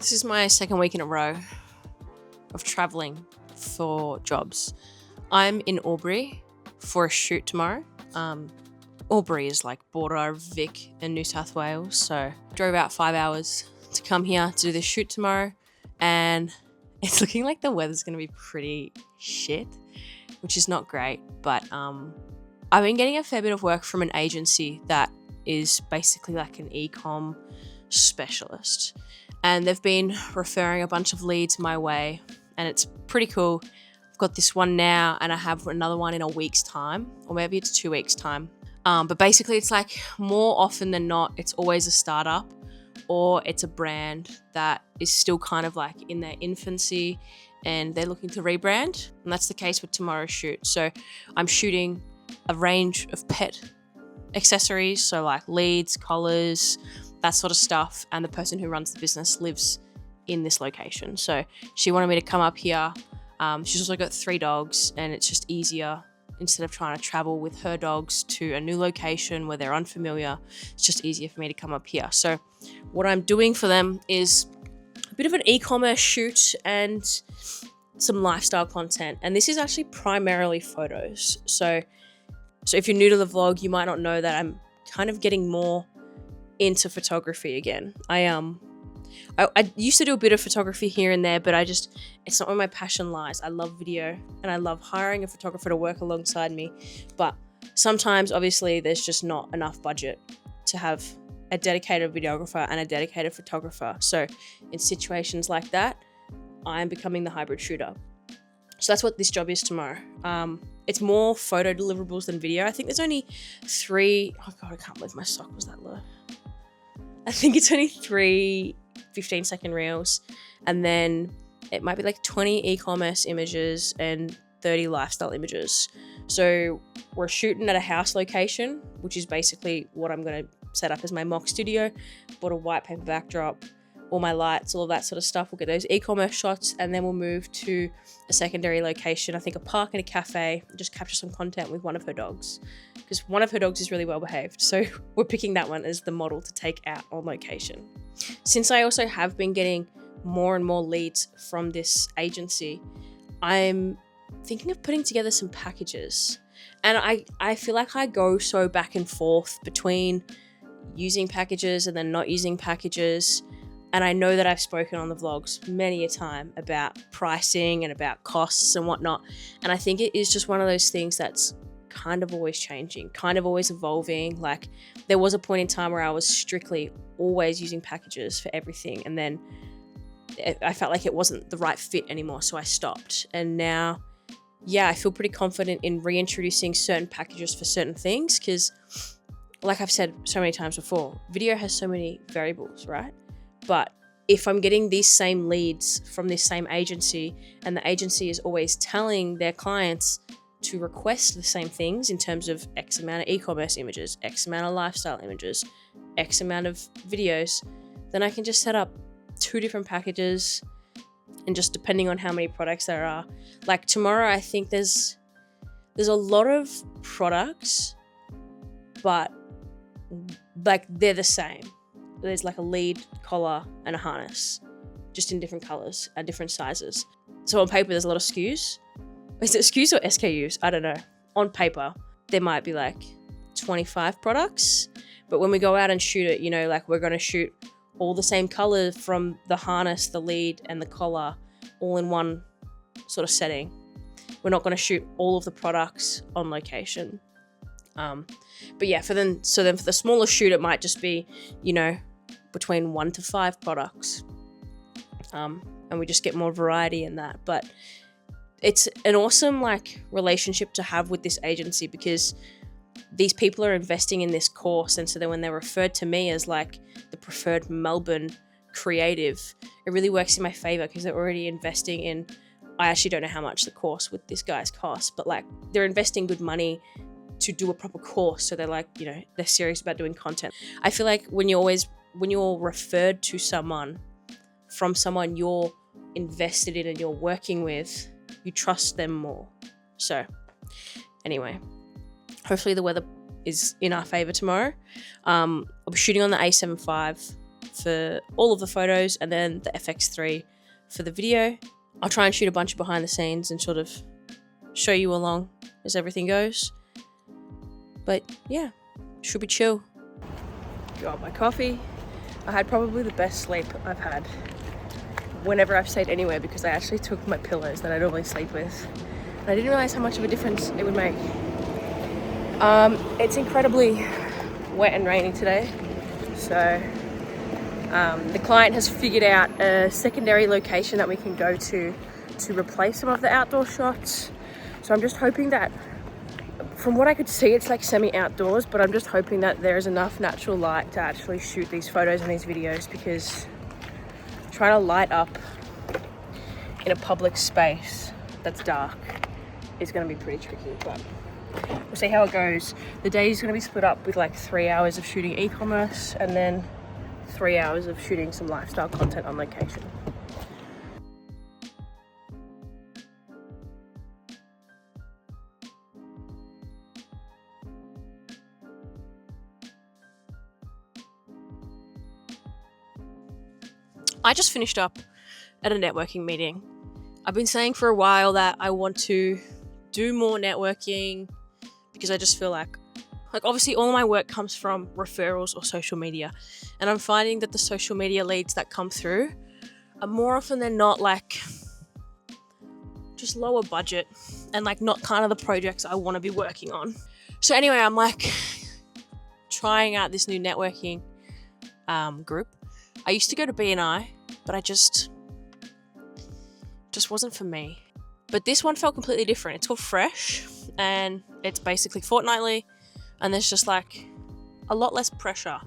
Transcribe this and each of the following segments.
This is my second week in a row of traveling for jobs. I'm in Albury for a shoot tomorrow. Albury is like border of Vic and New South Wales, so drove out 5 hours to come here to do this shoot tomorrow, and it's looking like the weather's going to be pretty shit, which is not great, but I've been getting a fair bit of work from an agency that is basically like an e-com specialist, and they've been referring a bunch of leads my way, and it's pretty cool. I've got this one now, and I have another one in a week's time, or maybe it's 2 weeks' time. But basically, it's like more often than not, it's always a startup or it's a brand that is still kind of like in their infancy and they're looking to rebrand. And that's the case with tomorrow's shoot. So I'm shooting a range of pet accessories, so like leads, collars, that sort of stuff. And the person who runs the business lives in this location. So she wanted me to come up here. She's also got 3 dogs, and it's just easier instead of trying to travel with her dogs to a new location where they're unfamiliar. It's just easier for me to come up here. So what I'm doing for them is a bit of an e-commerce shoot and some lifestyle content. And this is actually primarily photos. So if you're new to the vlog, you might not know that I'm kind of getting more into photography again. I used to do a bit of photography here and there, but it's not where my passion lies. I love video and I love hiring a photographer to work alongside me. But sometimes, obviously, there's just not enough budget to have a dedicated videographer and a dedicated photographer. So in situations like that, I'm becoming the hybrid shooter. So that's what this job is tomorrow. It's more photo deliverables than video. I think there's only 3. Oh God, I can't believe my sock was that low. I think it's only 3 15-second reels, and then it might be like 20 e-commerce images and 30 lifestyle images. So we're shooting at a house location, which is basically what I'm going to set up as my mock studio. Bought a white paper backdrop, all my lights, all of that sort of stuff. We'll get those e-commerce shots, and then we'll move to a secondary location, I think a park and a cafe, and just capture some content with one of her dogs, because one of her dogs is really well behaved. So we're picking that one as the model to take out on location. Since I also have been getting more and more leads from this agency, I'm thinking of putting together some packages. And I feel like I go so back and forth between using packages and then not using packages. And I know that I've spoken on the vlogs many a time about pricing and about costs and whatnot. And I think it is just one of those things that's kind of always changing, kind of always evolving. Like there was a point in time where I was strictly always using packages for everything. And then I felt like it wasn't the right fit anymore. So I stopped. And now, yeah, I feel pretty confident in reintroducing certain packages for certain things. Because like I've said so many times before, video has so many variables, right? But if I'm getting these same leads from this same agency, and the agency is always telling their clients to request the same things in terms of X amount of e-commerce images, X amount of lifestyle images, X amount of videos, then I can just set up 2 different packages, and just depending on how many products there are. Like tomorrow, I think there's a lot of products, but like they're the same. There's like a lead, collar, and a harness, just in different colors and different sizes. So on paper, there's a lot of SKUs. Is it SKUs or SKUs? I don't know. On paper, there might be like 25 products, but when we go out and shoot it, like we're going to shoot all the same color from the harness, the lead, and the collar, all in one sort of setting. We're not going to shoot all of the products on location. But yeah, for the smaller shoot, it might just be, between 1 to 5 products. And we just get more variety in that. But it's an awesome relationship to have with this agency, because these people are investing in this course. And so then when they're referred to me as like the preferred Melbourne creative, it really works in my favor, because they're already investing in, I actually don't know how much the course with this guy's cost, but like they're investing good money to do a proper course. So they're like, they're serious about doing content. I feel like when you're referred to someone from someone you're invested in and you're working with, you trust them more. So anyway, hopefully the weather is in our favor tomorrow. I'll be shooting on the A75 for all of the photos and then the FX3 for the video. I'll try and shoot a bunch of behind the scenes and sort of show you along as everything goes. But yeah, should be chill. Got my coffee. I had probably the best sleep I've had whenever I've stayed anywhere, because I actually took my pillows that I normally sleep with. And I didn't realize how much of a difference it would make. It's incredibly wet and rainy today. So the client has figured out a secondary location that we can go to replace some of the outdoor shots. So I'm just hoping that, from what I could see, it's like semi-outdoors, but I'm just hoping that there is enough natural light to actually shoot these photos and these videos, because trying to light up in a public space that's dark is going to be pretty tricky, but we'll see how it goes. The day is going to be split up with like 3 hours of shooting e-commerce and then 3 hours of shooting some lifestyle content on location. I just finished up at a networking meeting. I've been saying for a while that I want to do more networking, because I just feel like obviously all of my work comes from referrals or social media, and I'm finding that the social media leads that come through are more often than not like just lower budget and like not kind of the projects I want to be working on. So anyway, I'm like trying out this new networking group. I used to go to BNI, but I just wasn't for me. But this one felt completely different. It's called Fresh, and it's basically fortnightly, and there's just like a lot less pressure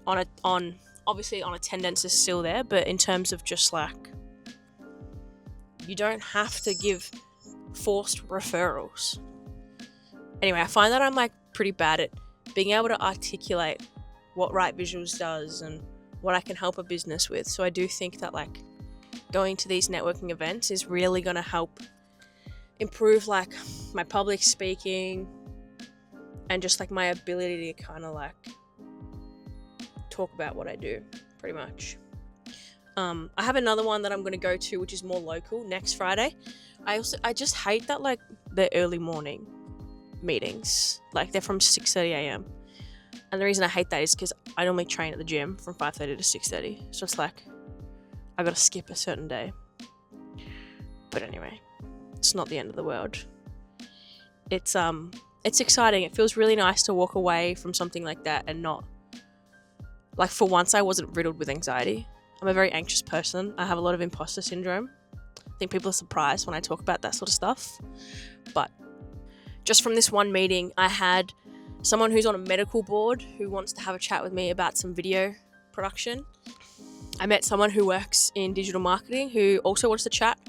on obviously on attendance is still there, but in terms of just like, you don't have to give forced referrals. Anyway, I find that I'm like pretty bad at being able to articulate what Right Visuals does and what I can help a business with. So I do think that like going to these networking events is really going to help improve like my public speaking and just like my ability to kind of like talk about what I do, pretty much. I have another one that I'm going to go to, which is more local, next Friday. I just hate that like the early morning meetings, like they're from 6:30 a.m. And the reason I hate that is because I normally train at the gym from 5:30 to 6:30. So it's like I got to skip a certain day. But anyway, it's not the end of the world. It's exciting. It feels really nice to walk away from something like that and not, like, for once I wasn't riddled with anxiety. I'm a very anxious person. I have a lot of imposter syndrome. I think people are surprised when I talk about that sort of stuff. But just from this one meeting, I had someone who's on a medical board who wants to have a chat with me about some video production. I met someone who works in digital marketing who also wants to chat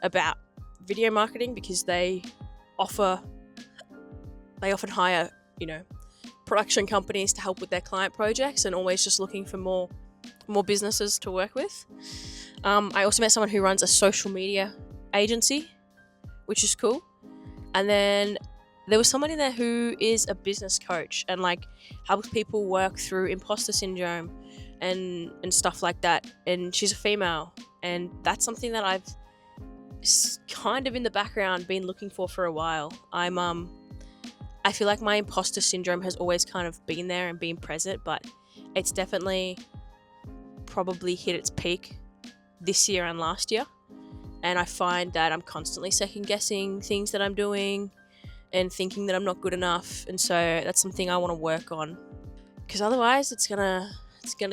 about video marketing, because they often hire, production companies to help with their client projects, and always just looking for more businesses to work with. I also met someone who runs a social media agency, which is cool. And then there was somebody there who is a business coach and like helps people work through imposter syndrome and stuff like that. And she's a female, and that's something that I've kind of in the background been looking for a while. I feel like my imposter syndrome has always kind of been there and been present, but it's definitely probably hit its peak this year and last year. And I find that I'm constantly second guessing things that I'm doing and thinking that I'm not good enough. And so that's something I want to work on, because otherwise it's gonna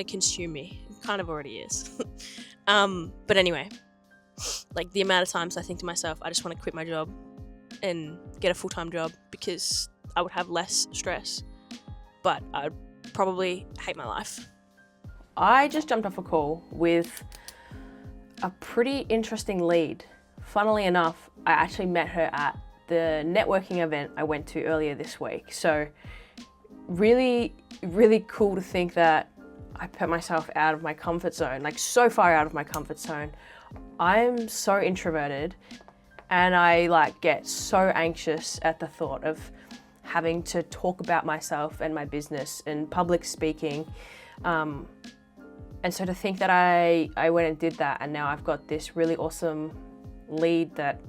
consume me. It kind of already is. But anyway, like the amount of times I think to myself, I just want to quit my job and get a full-time job, because I would have less stress, but I'd probably hate my life. I just jumped off a call with a pretty interesting lead. Funnily enough, I actually met her at the networking event I went to earlier this week. So really, really cool to think that I put myself out of my comfort zone, like so far out of my comfort zone. I'm so introverted, and I like get so anxious at the thought of having to talk about myself and my business and public speaking. And so to think that I went and did that, and now I've got this really awesome lead that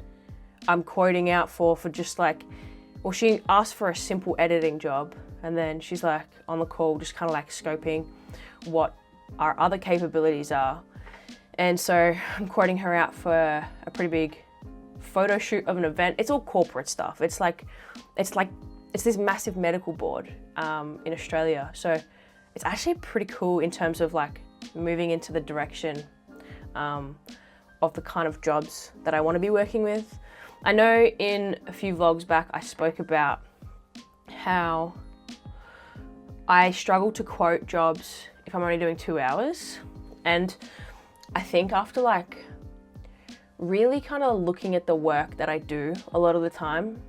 I'm quoting out for just like, well, she asked for a simple editing job, and then she's like on the call just kind of like scoping what our other capabilities are. And so I'm quoting her out for a pretty big photo shoot of an event. It's all corporate stuff. It's this massive medical board in Australia. So it's actually pretty cool in terms of like moving into the direction of the kind of jobs that I want to be working with. I know in a few vlogs back I spoke about how I struggle to quote jobs if I'm only doing 2 hours. And I think after like really kind of looking at the work that I do a lot of the time,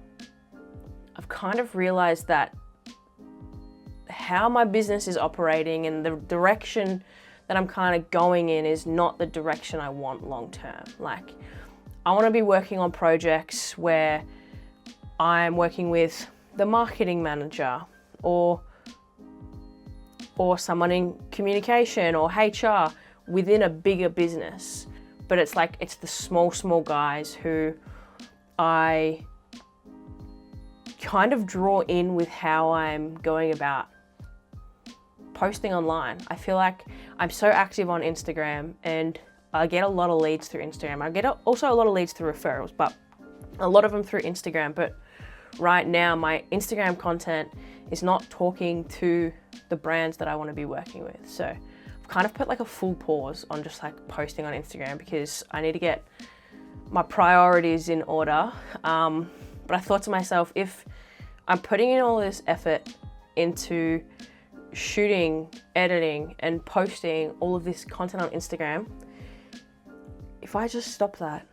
I've kind of realized that how my business is operating and the direction that I'm kind of going in is not the direction I want long term. Like, I want to be working on projects where I'm working with the marketing manager or someone in communication or HR within a bigger business. But it's like, it's the small guys who I kind of draw in with how I'm going about posting online. I feel like I'm so active on Instagram and I get a lot of leads through Instagram. I get also a lot of leads through referrals, but a lot of them through Instagram. But right now my Instagram content is not talking to the brands that I want to be working with. So I've kind of put like a full pause on just like posting on Instagram because I need to get my priorities in order. But I thought to myself, if I'm putting in all this effort into shooting, editing, and posting all of this content on Instagram, if I just stop that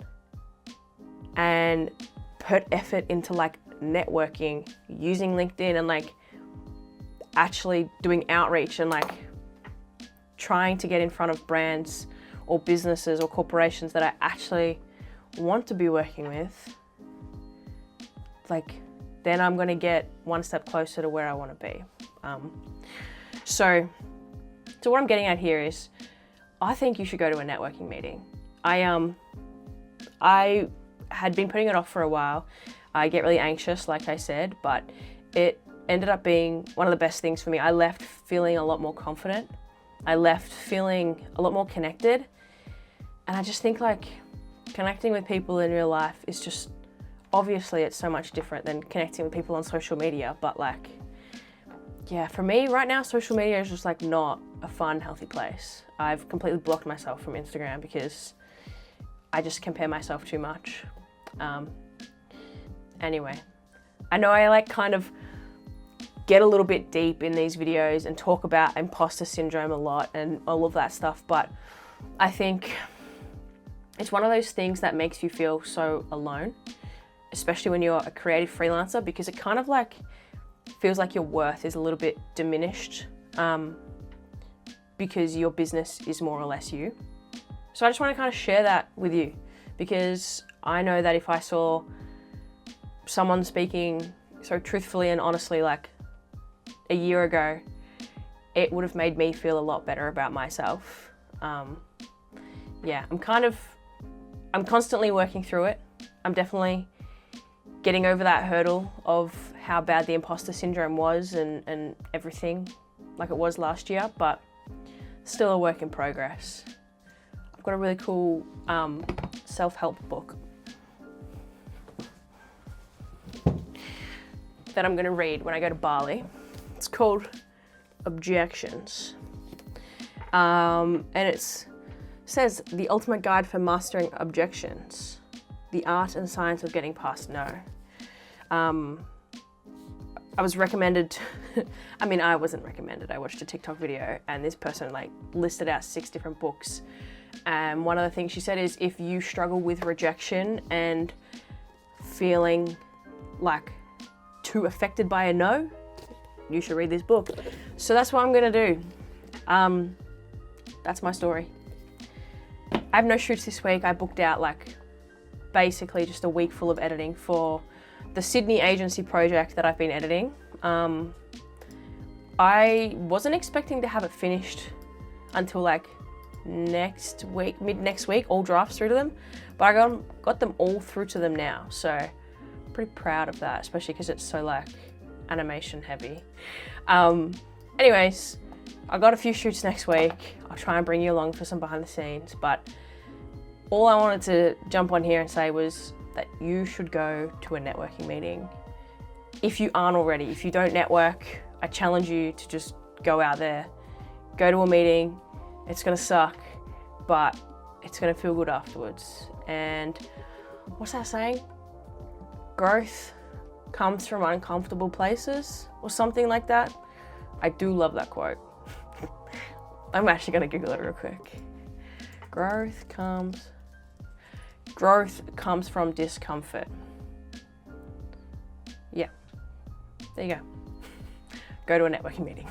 and put effort into like networking, using LinkedIn and like actually doing outreach and like trying to get in front of brands or businesses or corporations that I actually want to be working with, like, then I'm going to get one step closer to where I want to be. So what I'm getting at here is, I think you should go to a networking meeting. I had been putting it off for a while. I get really anxious, like I said, but it ended up being one of the best things for me. I left feeling a lot more confident. I left feeling a lot more connected. And I just think like connecting with people in real life is just, obviously it's so much different than connecting with people on social media, but like, yeah, for me right now, social media is just like not a fun, healthy place. I've completely blocked myself from Instagram because I just compare myself too much. Anyway, I know I like kind of get a little bit deep in these videos and talk about imposter syndrome a lot and all of that stuff, but I think it's one of those things that makes you feel so alone, especially when you're a creative freelancer, because it kind of like feels like your worth is a little bit diminished because your business is more or less you. So I just want to kind of share that with you, because I know that if I saw someone speaking so truthfully and honestly like a year ago, it would have made me feel a lot better about myself. Yeah, I'm constantly working through it. I'm definitely getting over that hurdle of how bad the imposter syndrome was and everything like it was last year, but still a work in progress. I've got a really cool self-help book that I'm gonna read when I go to Bali. It's called Objections. And it says, The Ultimate Guide for Mastering Objections, the Art and Science of Getting Past No. I was recommended, I wasn't recommended, I watched a TikTok video and this person like listed out 6 different books. And one of the things she said is, if you struggle with rejection and feeling like too affected by a no, you should read this book. So that's what I'm gonna do. That's my story. I have no shoots this week. I booked out like basically just a week full of editing for the Sydney agency project that I've been editing. I wasn't expecting to have it finished until like next week, mid next week, all drafts through to them, but I got them all through to them now, so pretty proud of that, especially because it's so like animation heavy. Anyways, I got a few shoots next week. I'll try and bring you along for some behind the scenes, but all I wanted to jump on here and say was that you should go to a networking meeting. If you aren't already, if you don't network, I challenge you to just go out there, go to a meeting. It's gonna suck, but it's gonna feel good afterwards. And what's that saying? Growth comes from uncomfortable places, or something like that. I do love that quote. I'm actually gonna Google it real quick. Growth comes from discomfort. Yeah, there you go. Go to a networking meeting.